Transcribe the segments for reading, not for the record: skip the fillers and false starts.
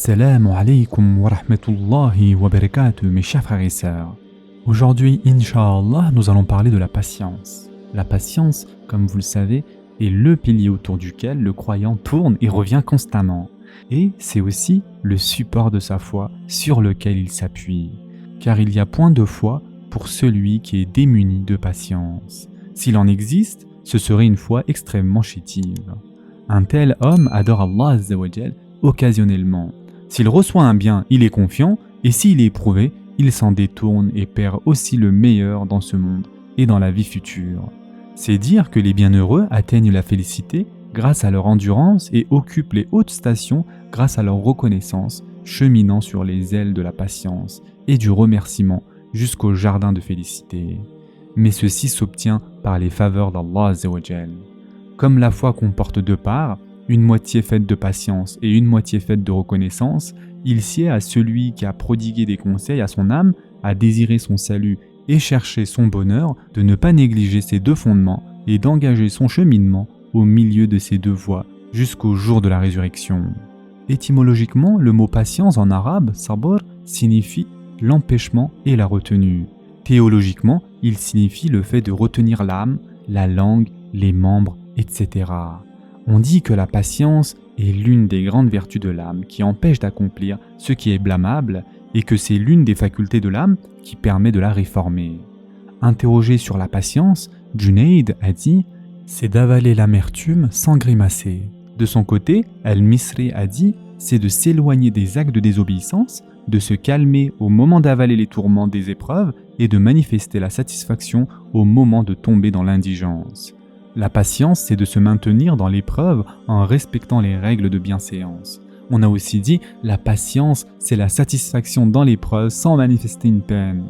Assalamu alaikum wa rahmatullahi wa barakatuh, mes chers frères et sœurs. Aujourd'hui, Inch'Allah, nous allons parler de la patience. La patience, comme vous le savez, est le pilier autour duquel le croyant tourne et revient constamment. Et c'est aussi le support de sa foi sur lequel il s'appuie. Car il y a point de foi pour celui qui est démuni de patience. S'il en existe, ce serait une foi extrêmement chétive. Un tel homme adore Allah Azza wa Jal occasionnellement. S'il reçoit un bien, il est confiant, et s'il est éprouvé, il s'en détourne et perd aussi le meilleur dans ce monde et dans la vie future. C'est dire que les bienheureux atteignent la félicité grâce à leur endurance et occupent les hautes stations grâce à leur reconnaissance, cheminant sur les ailes de la patience et du remerciement jusqu'au jardin de félicité. Mais ceci s'obtient par les faveurs d'Allah Azza wa Jal. Comme la foi comporte deux parts, une moitié faite de patience et une moitié faite de reconnaissance, il sied à celui qui a prodigué des conseils à son âme, à désirer son salut et chercher son bonheur, de ne pas négliger ces deux fondements et d'engager son cheminement au milieu de ces deux voies jusqu'au jour de la résurrection. Étymologiquement, le mot patience en arabe, sabr, signifie l'empêchement et la retenue. Théologiquement, il signifie le fait de retenir l'âme, la langue, les membres, etc. On dit que la patience est l'une des grandes vertus de l'âme qui empêche d'accomplir ce qui est blâmable et que c'est l'une des facultés de l'âme qui permet de la réformer. Interrogé sur la patience, Junayd a dit « c'est d'avaler l'amertume sans grimacer ». De son côté, Al-Misri a dit « c'est de s'éloigner des actes de désobéissance, de se calmer au moment d'avaler les tourments des épreuves et de manifester la satisfaction au moment de tomber dans l'indigence ». La patience, c'est de se maintenir dans l'épreuve en respectant les règles de bienséance. On a aussi dit la patience, c'est la satisfaction dans l'épreuve sans manifester une peine.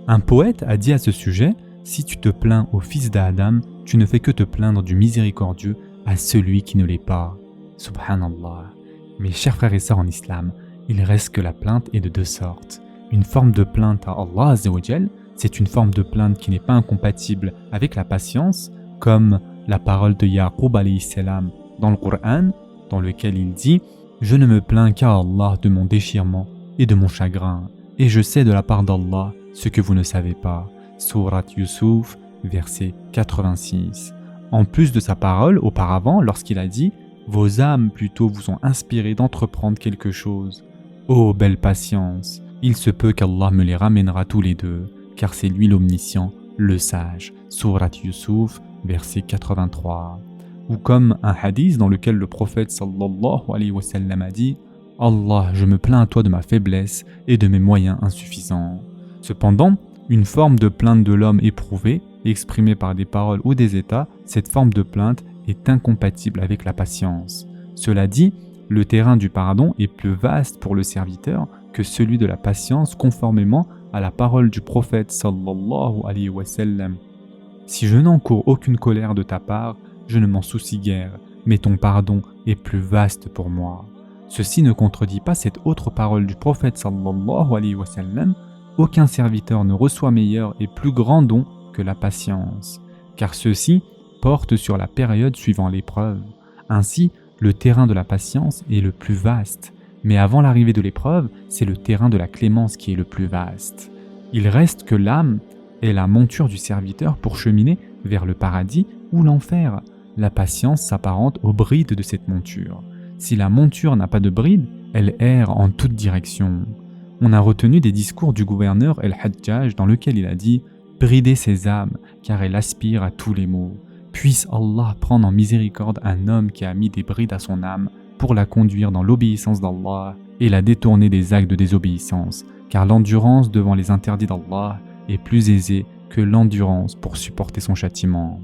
Un poète a dit à ce sujet, si tu te plains au fils d'Adam, tu ne fais que te plaindre du miséricordieux à celui qui ne l'est pas. Subhanallah. Mes chers frères et sœurs en islam, il reste que la plainte est de deux sortes. Une forme de plainte à Allah Azza wa Jal, c'est une forme de plainte qui n'est pas incompatible avec la patience, comme la parole de Yaqub alayhi salam dans le Coran, dans lequel il dit « Je ne me plains qu'à Allah de mon déchirement et de mon chagrin, et je sais de la part d'Allah ce que vous ne savez pas. » Surat Yusuf, verset 86. En plus de sa parole auparavant, lorsqu'il a dit « Vos âmes plutôt vous ont inspiré d'entreprendre quelque chose. Ô belle patience, il se peut qu'Allah me les ramènera tous les deux, car c'est lui l'omniscient, le sage. » Surat Yusuf, verset 83. Ou comme un hadith dans lequel le prophète sallallahu alayhi wa sallam a dit « Allah, je me plains à toi de ma faiblesse et de mes moyens insuffisants. » Cependant, une forme de plainte de l'homme éprouvé, exprimée par des paroles ou des états, cette forme de plainte est incompatible avec la patience. Cela dit, le terrain du pardon est plus vaste pour le serviteur que celui de la patience conformément à la parole du prophète sallallahu alayhi wa sallam. Si je n'encours aucune colère de ta part, je ne m'en soucie guère, mais ton pardon est plus vaste pour moi. Ceci ne contredit pas cette autre parole du prophète sallallahu alayhi wa sallam. Aucun serviteur ne reçoit meilleur et plus grand don que la patience, car ceci porte sur la période suivant l'épreuve. Ainsi, le terrain de la patience est le plus vaste, mais avant l'arrivée de l'épreuve, c'est le terrain de la clémence qui est le plus vaste. Il reste que l'âme est la monture du serviteur pour cheminer vers le paradis ou l'enfer. La patience s'apparente aux brides de cette monture. Si la monture n'a pas de bride, elle erre en toutes directions. On a retenu des discours du gouverneur El-Hajjaj dans lequel il a dit « Bridez ses âmes, car elles aspirent à tous les maux. Puisse Allah prendre en miséricorde un homme qui a mis des brides à son âme pour la conduire dans l'obéissance d'Allah et la détourner des actes de désobéissance, car l'endurance devant les interdits d'Allah est plus aisée que l'endurance pour supporter son châtiment. »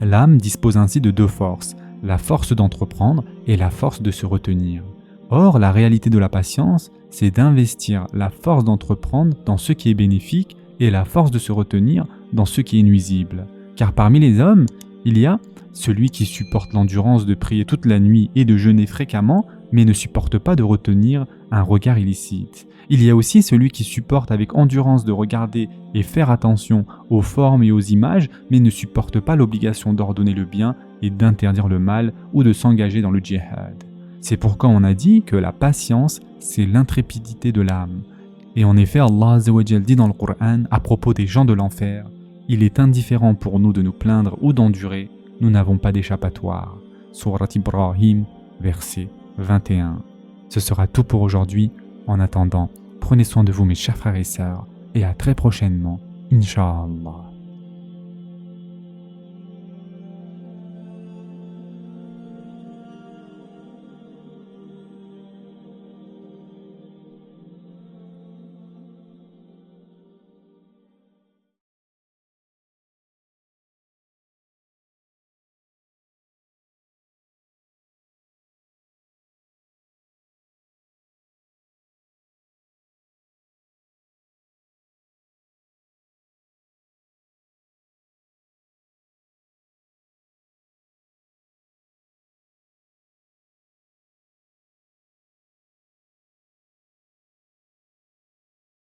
L'âme dispose ainsi de deux forces, la force d'entreprendre et la force de se retenir. Or, la réalité de la patience, c'est d'investir la force d'entreprendre dans ce qui est bénéfique et la force de se retenir dans ce qui est nuisible. Car parmi les hommes, il y a celui qui supporte l'endurance de prier toute la nuit et de jeûner fréquemment, mais ne supporte pas de retenir un regard illicite. Il y a aussi celui qui supporte avec endurance de regarder et faire attention aux formes et aux images, mais ne supporte pas l'obligation d'ordonner le bien et d'interdire le mal ou de s'engager dans le djihad. C'est pourquoi on a dit que la patience, c'est l'intrépidité de l'âme. Et en effet, Allah Azza wa Jal dit dans le Coran à propos des gens de l'enfer, « Il est indifférent pour nous de nous plaindre ou d'endurer, nous n'avons pas d'échappatoire. » Surat Ibrahim, verset 21. Ce sera tout pour aujourd'hui. En attendant, prenez soin de vous mes chers frères et sœurs, et à très prochainement, Inch'Allah.